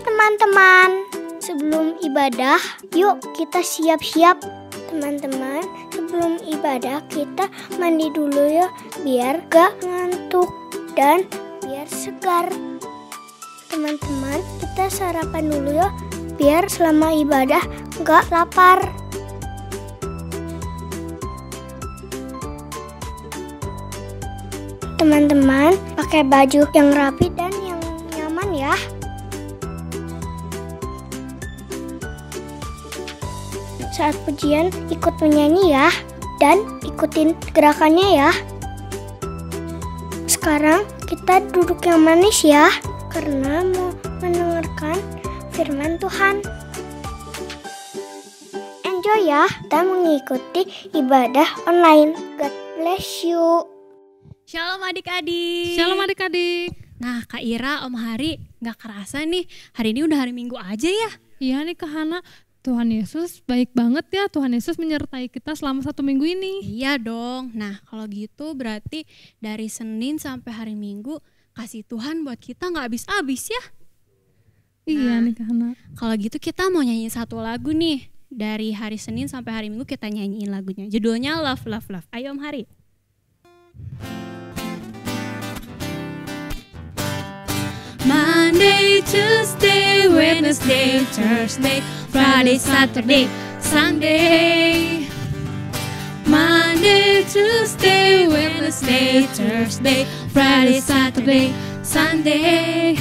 teman-teman, sebelum ibadah, yuk kita siap-siap. Teman-teman, sebelum ibadah kita mandi dulu ya, biar gak ngantuk dan biar segar. Teman-teman, kita sarapan dulu ya, biar selama ibadah gak lapar. Teman-teman, pakai baju yang rapi dan yang nyaman ya. Saat pujian ikut menyanyi ya, dan ikutin gerakannya ya. Sekarang kita duduk yang manis ya, karena mau mendengarkan firman Tuhan. Enjoy ya, dan mengikuti ibadah online. God bless you. Shalom adik-adik. Shalom adik-adik. Nah Kak Ira, Om Hari, gak kerasa nih, hari ini udah hari Minggu aja ya. Iya nih Kak Hana, Tuhan Yesus baik banget ya. Tuhan Yesus menyertai kita selama 1 minggu ini. Iya dong. Nah kalau gitu berarti dari Senin sampai hari Minggu kasih Tuhan buat kita gak habis-habis ya. Iya nih Kak Hana. Kalau gitu kita mau nyanyiin satu lagu nih. Dari hari Senin sampai hari Minggu kita nyanyiin lagunya. Judulnya Love Love Love. Ayo Om Hari. Monday, Tuesday, Wednesday, Thursday, Friday, Saturday, Sunday. Monday, Tuesday, Wednesday, Thursday, Friday, Saturday, Sunday.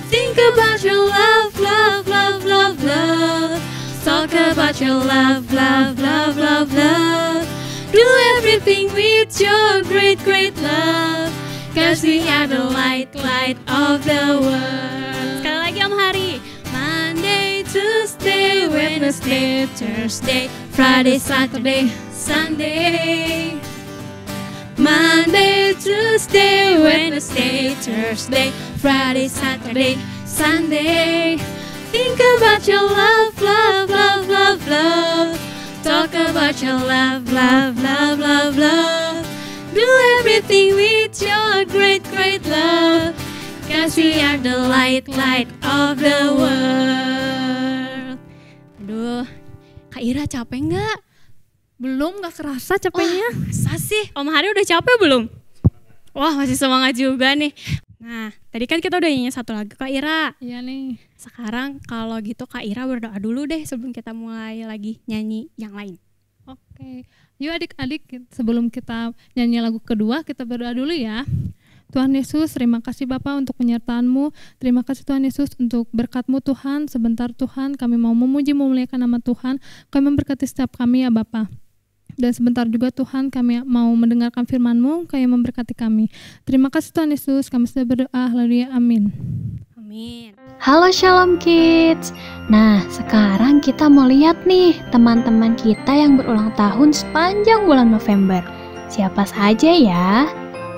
Think about your love, love, love, love, love. Talk about your love, love, love, love, love. Do everything with your great, great love. Cause we are the light, light of the world. Sekali lagi Om Hari. Monday, Tuesday, Wednesday, Thursday, Friday, Saturday, Sunday. Monday, Tuesday, Wednesday, Thursday, Friday, Saturday, Sunday. Think about your love, love, love, love, love. Talk about your love, love, love, love, love. Do everything with your great, great love. Cause we are the light, light of the world. Aduh, Kak Ira capek nggak? Belum, gak kerasa capeknya. Masa sih? Om Hari udah capek belum? Wah masih semangat juga nih. Nah tadi kan kita udah nyanyi satu lagu Kak Ira. Iya nih. Sekarang kalau gitu Kak Ira berdoa dulu deh sebelum kita mulai lagi nyanyi yang lain. Oke. Yuk adik-adik, sebelum kita nyanyi lagu kedua, kita berdoa dulu ya. Tuhan Yesus, terima kasih Bapa untuk penyertaan-Mu. Terima kasih Tuhan Yesus untuk berkat-Mu Tuhan. Sebentar Tuhan, kami mau memuji memuliakan nama Tuhan. Kami memberkati setiap kami ya Bapa. Dan sebentar juga Tuhan, kami mau mendengarkan firman-Mu, kami memberkati kami. Terima kasih Tuhan Yesus, kami sudah berdoa. Haleluya, amin. Amin. Halo Shalom Kids. Nah, sekarang kita mau lihat nih teman-teman kita yang berulang tahun sepanjang bulan November. Siapa saja ya?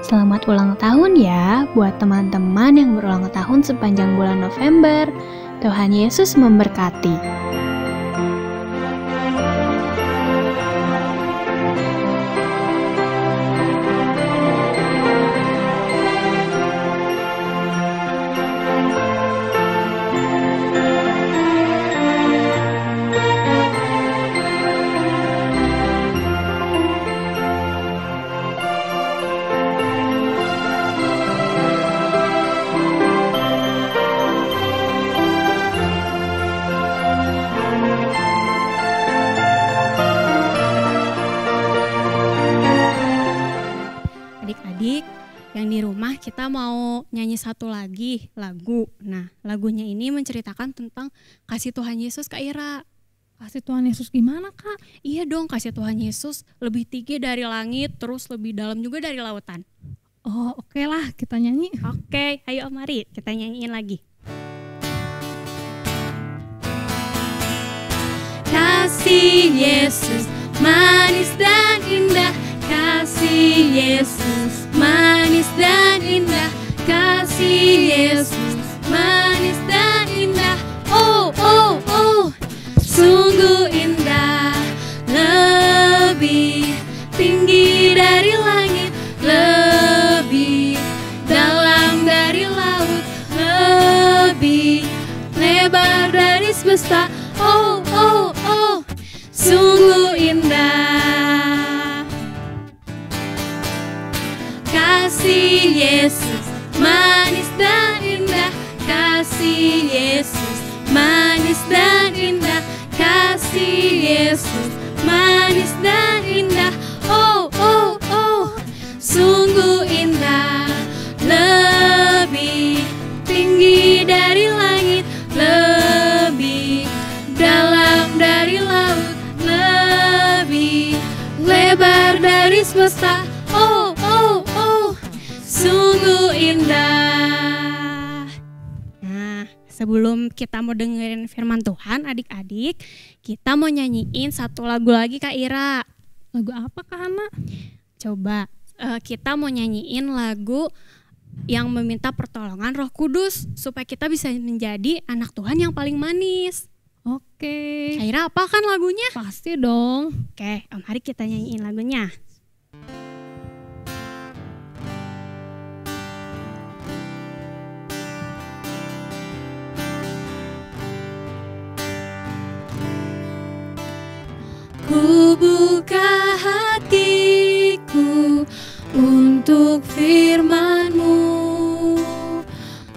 Selamat ulang tahun ya buat teman-teman yang berulang tahun sepanjang bulan November. Tuhan Yesus memberkati. Adik-adik yang di rumah, kita mau nyanyi satu lagi lagu. Nah lagunya ini menceritakan tentang kasih Tuhan Yesus Kak Ira. Kasih Tuhan Yesus gimana Kak? Iya dong, kasih Tuhan Yesus lebih tinggi dari langit, terus lebih dalam juga dari lautan. Oh oke lah, kita nyanyi. Oke, ayo mari kita nyanyiin lagi. Kasih Yesus manis dan indah. Kasih Yesus manis dan indah. Kasih Yesus manis dan indah. Oh, oh, oh, sungguh indah. Lebih tinggi dari langit, lebih dalam dari laut, lebih lebar semesta. Oh, oh, oh, sungguh indah. Kasih Yesus manis dan indah. Kasih Yesus manis dan indah. Kasih Yesus manis dan indah. Oh, oh, oh, sungguh indah. Lebih tinggi dari langit, lebih dalam dari laut, lebih lebar dari semesta. Oh, oh, oh, sungguh indah. Nah, sebelum kita mau dengerin firman Tuhan, adik-adik, kita mau nyanyiin satu lagu lagi Kak Ira. Lagu apa Kak Hana? Coba kita mau nyanyiin lagu yang meminta pertolongan Roh Kudus supaya kita bisa menjadi anak Tuhan yang paling manis. Oke. Kak Ira apa kan lagunya? Pasti dong. Oke, mari kita nyanyiin lagunya. Ku buka hatiku untuk firman-Mu.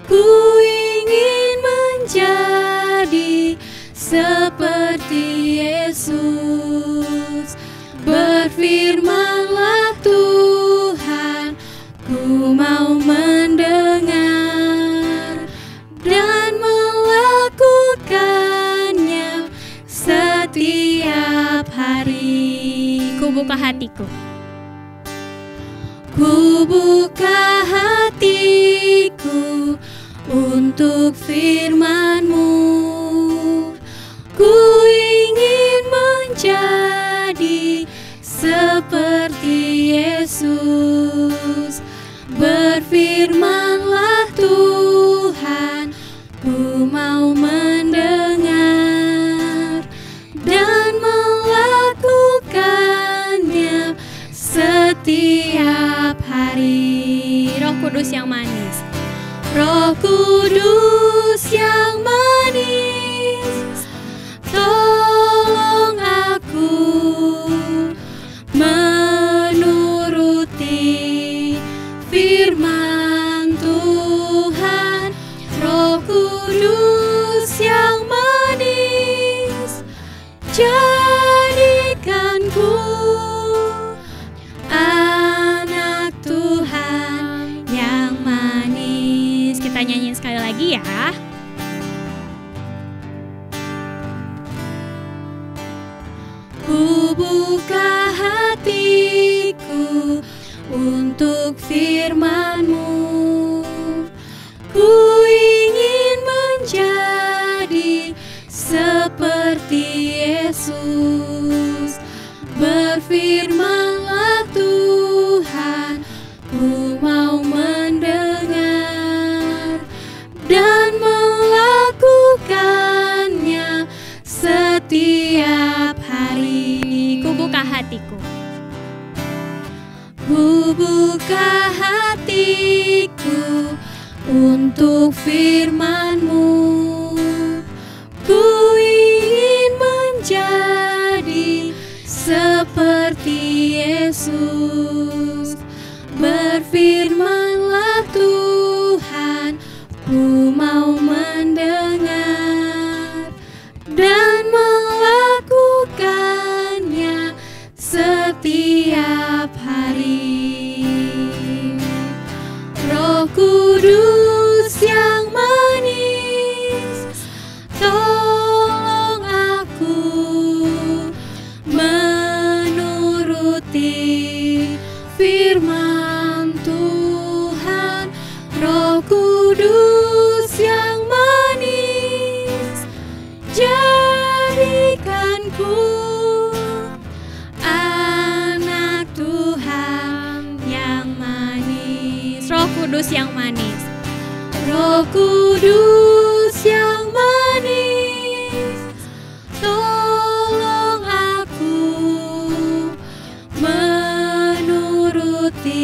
Ku ingin menjadi seperti Yesus. Berfirmanlah Tuhan, ku mau mendengar dan melakukannya setiap hari. Ku buka hatiku. Ku buka hatiku untuk firman-Mu. Ku ingin menjadi seperti Yesus. Berfirmanlah Tuhan, ku mau mendengar dan melakukannya setiap hari. Roh Kudus yang manis, Roh Kudus yang manis, tolong aku menuruti firman Tuhan. Roh Kudus yang manis, jadikanku anak Tuhan yang manis. Kita nyanyiin sekali lagi ya. Ku buka hatiku untuk firman-Mu. Ku ingin menjadi seperti Yesus. Berfirmanlah Tuhan, ku mau mendengar dan melakukannya setiap hari. Ku buka hatiku. Ku buka hatiku untuk firman-Mu. Ku ingin menjadi seperti Yesus. Berfirmanlah Tuhan, ku mau mendengar dan melakukannya setiap hari. Roh Kudus yang manis, tolong aku menuruti firman Tuhan. Roh Kudus yang manis, jadikanku anak Tuhan yang manis. Roh Kudus yang manis, Roh Kudus yang manis, tolong aku menuruti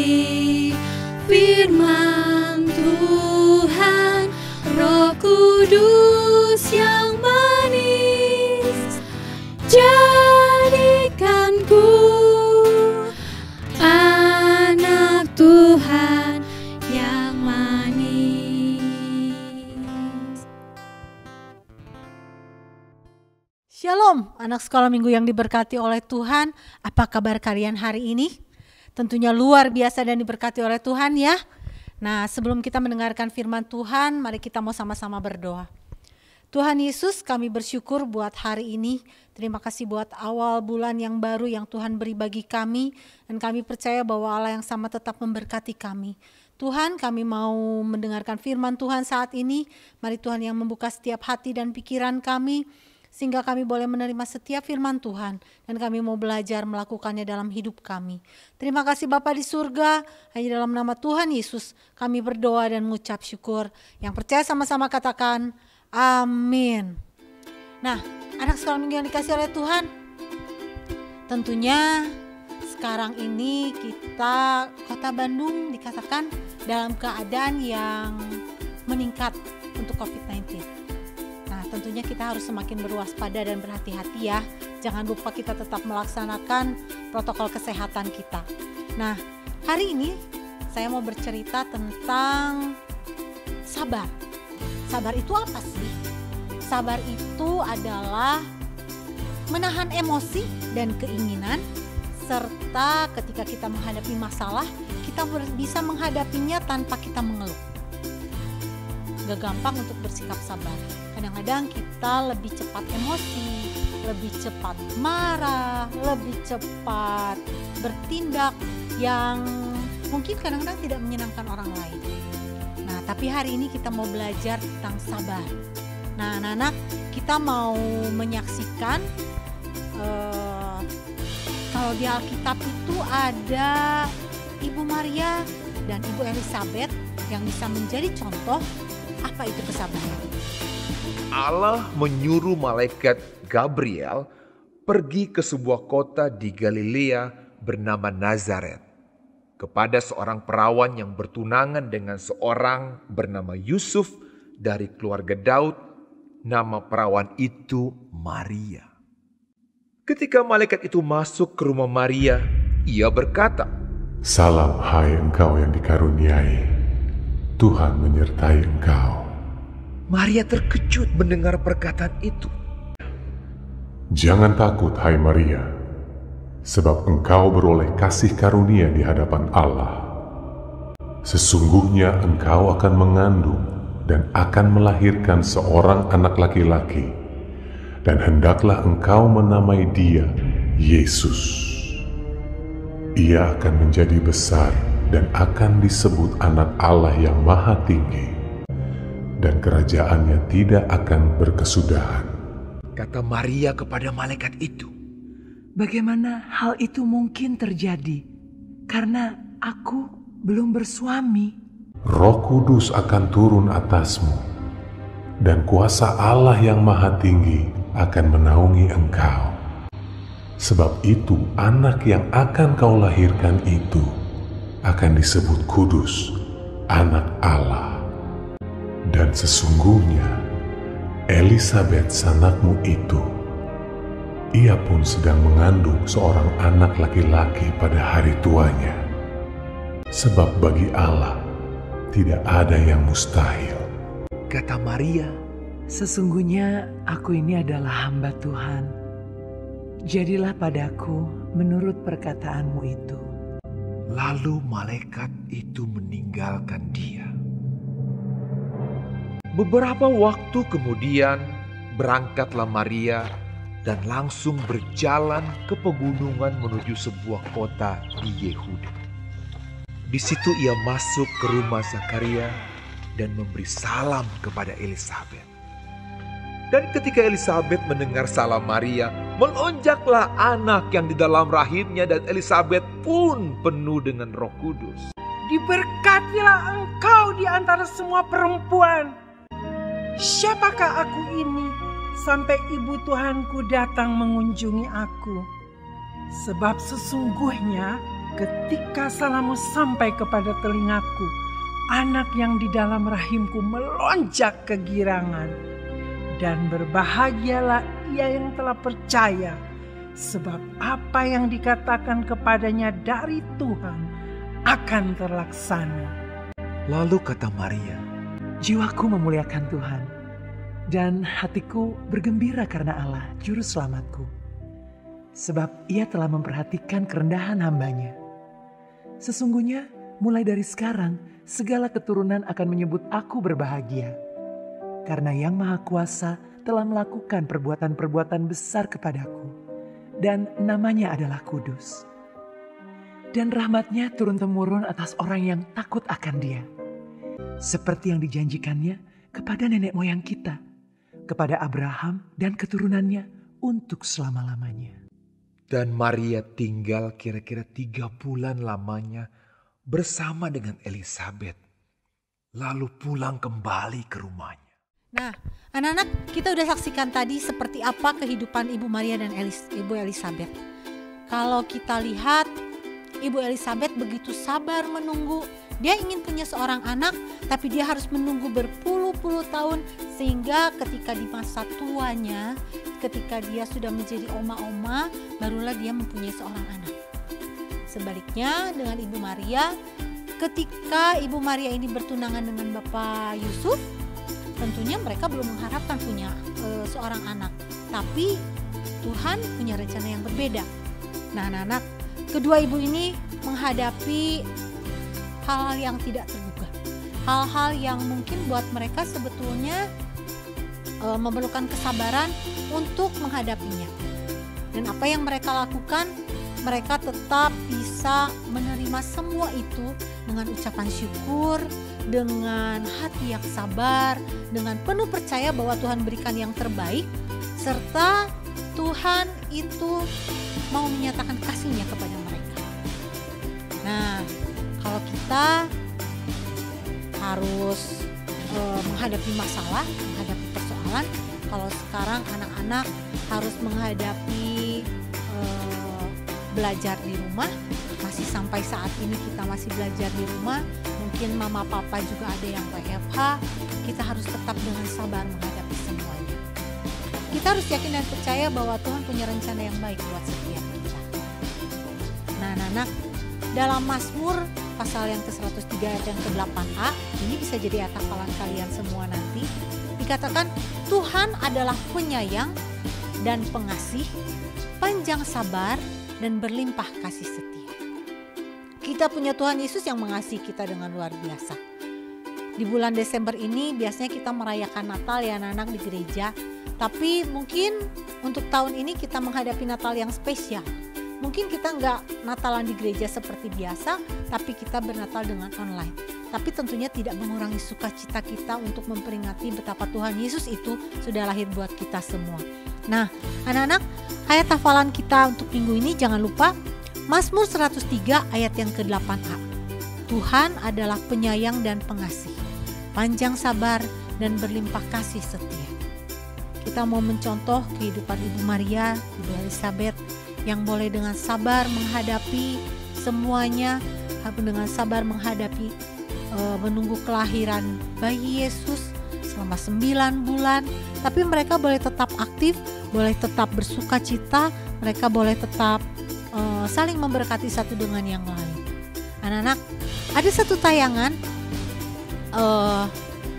firman Tuhan. Roh Kudus yang manis, Shalom, anak sekolah minggu yang diberkati oleh Tuhan. Apa kabar kalian hari ini? Tentunya luar biasa dan diberkati oleh Tuhan ya. Nah, sebelum kita mendengarkan firman Tuhan, mari kita mau sama-sama berdoa. Tuhan Yesus, kami bersyukur buat hari ini. Terima kasih buat awal bulan yang baru yang Tuhan beri bagi kami. Dan kami percaya bahwa Allah yang sama tetap memberkati kami. Tuhan, kami mau mendengarkan firman Tuhan saat ini. Mari Tuhan yang membuka setiap hati dan pikiran kami, sehingga kami boleh menerima setiap firman Tuhan. Dan kami mau belajar melakukannya dalam hidup kami. Terima kasih Bapa di surga. Hanya dalam nama Tuhan Yesus kami berdoa dan mengucap syukur. Yang percaya sama-sama katakan amin. Nah, anak sekolah minggu yang dikasih oleh Tuhan, tentunya sekarang ini kita Kota Bandung dikatakan dalam keadaan yang meningkat untuk COVID-19. Nah, tentunya kita harus semakin berwaspada dan berhati-hati ya. Jangan lupa kita tetap melaksanakan protokol kesehatan kita. Nah, hari ini saya mau bercerita tentang sabar. Sabar itu apa sih? Sabar itu adalah menahan emosi dan keinginan, serta ketika kita menghadapi masalah, kita bisa menghadapinya tanpa kita mengeluh. Gak gampang untuk bersikap sabar. Kadang-kadang kita lebih cepat emosi, lebih cepat marah, lebih cepat bertindak yang mungkin kadang-kadang tidak menyenangkan orang lain. Nah, tapi hari ini kita mau belajar tentang sabar. Nah, anak-anak, kita mau menyaksikan kalau di Alkitab itu ada Ibu Maria dan Ibu Elizabeth yang bisa menjadi contoh apa itu kesabaran. Allah menyuruh malaikat Gabriel pergi ke sebuah kota di Galilea bernama Nazaret kepada seorang perawan yang bertunangan dengan seorang bernama Yusuf dari keluarga Daud. Nama perawan itu Maria. Ketika malaikat itu masuk ke rumah Maria, ia berkata, "Salam hai engkau yang dikaruniai, Tuhan menyertai engkau." Maria terkejut mendengar perkataan itu. "Jangan takut hai Maria, sebab engkau beroleh kasih karunia di hadapan Allah. Sesungguhnya engkau akan mengandung dan akan melahirkan seorang anak laki-laki, dan hendaklah engkau menamai dia Yesus. Ia akan menjadi besar dan akan disebut anak Allah yang Maha Tinggi, dan kerajaannya tidak akan berkesudahan." Kata Maria kepada malaikat itu, "Bagaimana hal itu mungkin terjadi? Karena aku belum bersuami." "Roh Kudus akan turun atasmu, dan kuasa Allah yang Maha Tinggi akan menaungi engkau. Sebab itu anak yang akan kau lahirkan itu akan disebut kudus, anak Allah. Dan sesungguhnya Elizabeth sanakmu itu, ia pun sedang mengandung seorang anak laki-laki pada hari tuanya. Sebab bagi Allah tidak ada yang mustahil." kata Maria, "Sesungguhnya aku ini adalah hamba Tuhan. Jadilah padaku menurut perkataanmu itu." lalu malaikat itu meninggalkan dia. Beberapa waktu kemudian berangkatlah Maria dan langsung berjalan ke pegunungan menuju sebuah kota di Yehuda. Di situ ia masuk ke rumah Zakaria dan memberi salam kepada Elizabeth. Dan ketika Elizabeth mendengar salam Maria, melonjaklah anak yang di dalam rahimnya, dan Elizabeth pun penuh dengan Roh Kudus. "Diberkatilah engkau di antara semua perempuan. Siapakah aku ini sampai ibu Tuhanku datang mengunjungi aku? Sebab sesungguhnya ketika salammu sampai kepada telingaku, anak yang di dalam rahimku melonjak kegirangan. Dan berbahagialah ia yang telah percaya, sebab apa yang dikatakan kepadanya dari Tuhan akan terlaksana." Lalu kata Maria, "Jiwaku memuliakan Tuhan, Dan hatiku bergembira karena Allah, Juru Selamatku. Sebab Ia telah memperhatikan kerendahan hamba-Nya. Sesungguhnya mulai dari sekarang segala keturunan akan menyebut aku berbahagia. Karena Yang Maha Kuasa telah melakukan perbuatan-perbuatan besar kepadaku. Dan namanya adalah kudus. Dan rahmat-Nya turun-temurun atas orang yang takut akan Dia. Seperti yang dijanjikannya kepada nenek moyang kita. Kepada Abraham dan keturunannya untuk selama-lamanya. Dan Maria tinggal kira-kira 3 bulan lamanya bersama dengan Elisabet. Lalu pulang kembali ke rumahnya. Nah, anak-anak, kita udah saksikan tadi seperti apa kehidupan Ibu Maria dan Ibu Elisabet. Kalau kita lihat, Ibu Elisabet begitu sabar menunggu. Dia ingin punya seorang anak, tapi dia harus menunggu berpuluh-puluh tahun. Sehingga ketika di masa tuanya, ketika dia sudah menjadi oma-oma, barulah dia mempunyai seorang anak. Sebaliknya dengan Ibu Maria, ketika Ibu Maria ini bertunangan dengan Bapak Yusuf, tentunya mereka belum mengharapkan punya seorang anak. Tapi Tuhan punya rencana yang berbeda. Nah anak-anak, kedua ibu ini menghadapi hal-hal yang tidak terduga. Hal-hal yang mungkin buat mereka sebetulnya memerlukan kesabaran untuk menghadapinya. Dan apa yang mereka lakukan, mereka tetap bisa menerima semua itu dengan ucapan syukur, dengan hati yang sabar, dengan penuh percaya bahwa Tuhan berikan yang terbaik, serta Tuhan itu mau menyatakan kasih-Nya kepada mereka. Nah, kalau kita harus menghadapi masalah, menghadapi persoalan, kalau sekarang anak-anak harus menghadapi belajar di rumah, masih sampai saat ini kita masih belajar di rumah, mungkin mama papa juga ada yang WFH, kita harus tetap dengan sabar menghadapi semuanya. Kita harus yakin dan percaya bahwa Tuhan punya rencana yang baik buat setiap kita. Nah anak-anak, dalam Mazmur pasal yang ke-103 ayat yang ke-8a, ini bisa jadi hafalan kalian semua nanti, dikatakan Tuhan adalah penyayang dan pengasih, panjang sabar dan berlimpah kasih setia. Kita punya Tuhan Yesus yang mengasihi kita dengan luar biasa. Di bulan Desember ini biasanya kita merayakan Natal ya anak-anak di gereja. Tapi mungkin untuk tahun ini kita menghadapi Natal yang spesial. Mungkin kita nggak Natalan di gereja seperti biasa, tapi kita bernatal dengan online. Tapi tentunya tidak mengurangi sukacita kita untuk memperingati betapa Tuhan Yesus itu sudah lahir buat kita semua. Nah anak-anak, ayat hafalan kita untuk minggu ini jangan lupa Mazmur 103 ayat yang ke-8a. Tuhan adalah penyayang dan pengasih, panjang sabar dan berlimpah kasih setia. Kita mau mencontoh kehidupan Ibu Maria, Ibu Elisabet yang boleh dengan sabar menghadapi semuanya, dengan sabar menghadapi menunggu kelahiran bayi Yesus selama 9 bulan. Tapi mereka boleh tetap aktif, boleh tetap bersuka cita, mereka boleh tetap saling memberkati satu dengan yang lain. Anak-anak, ada satu tayangan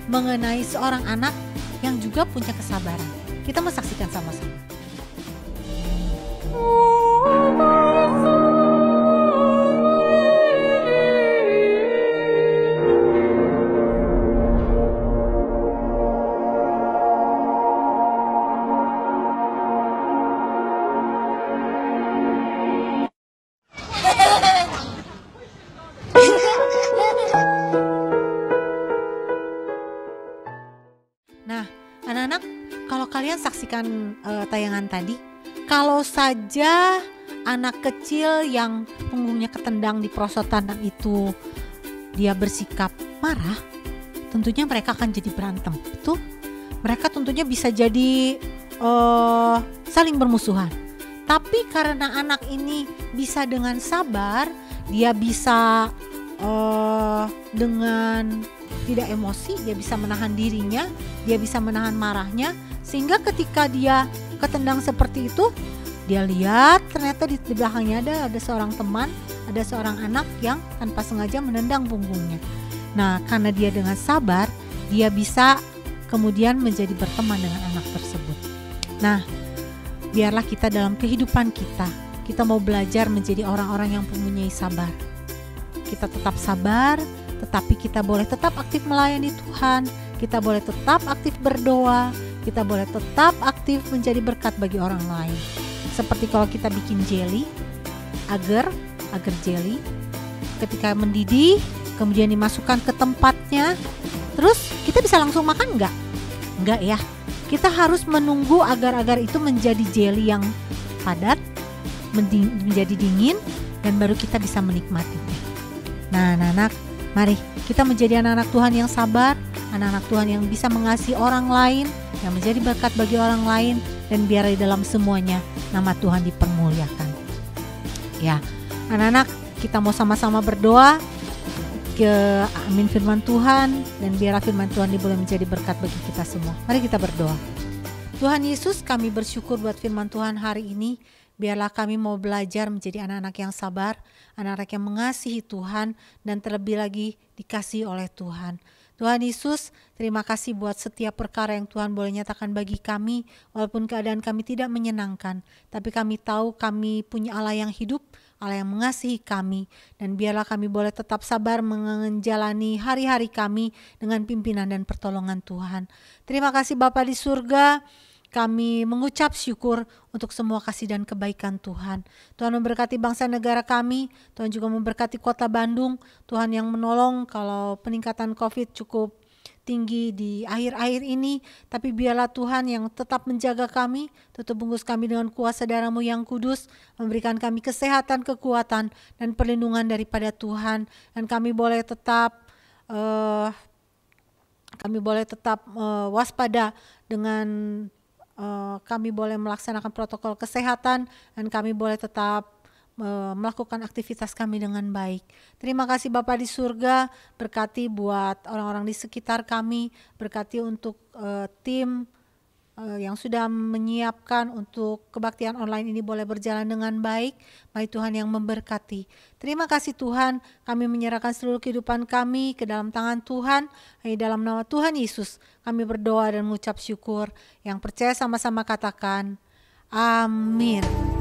mengenai seorang anak yang juga punya kesabaran. Kita mau saksikan sama-sama. Nah, anak-anak, kalau kalian saksikan tayangan tadi, kalau saja anak kecil yang punggungnya ketendang di perosotan itu dia bersikap marah, tentunya mereka akan jadi berantem. Betul? Mereka tentunya bisa jadi saling bermusuhan. Tapi karena anak ini bisa dengan sabar, dia bisa dengan tidak emosi, dia bisa menahan dirinya, dia bisa menahan marahnya, sehingga ketika dia ketendang seperti itu, dia lihat ternyata di belakangnya ada seorang teman, ada seorang anak yang tanpa sengaja menendang punggungnya. Nah, karena dia dengan sabar, dia bisa kemudian menjadi berteman dengan anak tersebut. Nah, biarlah kita dalam kehidupan kita mau belajar menjadi orang-orang yang mempunyai sabar. Kita tetap sabar, tetapi kita boleh tetap aktif melayani Tuhan, kita boleh tetap aktif berdoa, kita boleh tetap aktif menjadi berkat bagi orang lain. Seperti kalau kita bikin jelly, agar jelly, ketika mendidih, kemudian dimasukkan ke tempatnya, terus kita bisa langsung makan enggak? Enggak ya. Kita harus menunggu agar-agar itu menjadi jelly yang padat, menjadi dingin, dan baru kita bisa menikmatinya. Nah, anak-anak, mari kita menjadi anak-anak Tuhan yang sabar, anak-anak Tuhan yang bisa mengasihi orang lain, yang menjadi berkat bagi orang lain, dan biar di dalam semuanya nama Tuhan dipermuliakan. Ya, anak-anak, kita mau sama-sama berdoa ke amin firman Tuhan, dan biarlah firman Tuhan boleh menjadi berkat bagi kita semua. Mari kita berdoa. Tuhan Yesus, kami bersyukur buat firman Tuhan hari ini. Biarlah kami mau belajar menjadi anak-anak yang sabar, anak-anak yang mengasihi Tuhan, dan terlebih lagi dikasihi oleh Tuhan. Tuhan Yesus, terima kasih buat setiap perkara yang Tuhan boleh nyatakan bagi kami, walaupun keadaan kami tidak menyenangkan, tapi kami tahu kami punya Allah yang hidup, Allah yang mengasihi kami, dan biarlah kami boleh tetap sabar menjalani hari-hari kami dengan pimpinan dan pertolongan Tuhan. Terima kasih Bapa di surga, kami mengucap syukur untuk semua kasih dan kebaikan Tuhan. Tuhan memberkati bangsa negara kami, Tuhan juga memberkati kota Bandung, Tuhan yang menolong kalau peningkatan COVID cukup tinggi di akhir-akhir ini, tapi biarlah Tuhan yang tetap menjaga kami, tutup bungkus kami dengan kuasa darah-Mu yang kudus, memberikan kami kesehatan, kekuatan, dan perlindungan daripada Tuhan, dan kami boleh tetap waspada dengan kami boleh melaksanakan protokol kesehatan, dan kami boleh tetap melakukan aktivitas kami dengan baik. Terima kasih Bapa di surga, berkati buat orang-orang di sekitar kami, berkati untuk tim yang sudah menyiapkan untuk kebaktian online ini boleh berjalan dengan baik. Mari Tuhan yang memberkati. Terima kasih Tuhan, kami menyerahkan seluruh kehidupan kami ke dalam tangan Tuhan. Di dalam nama Tuhan Yesus kami berdoa dan mengucap syukur. Yang percaya sama-sama katakan amin.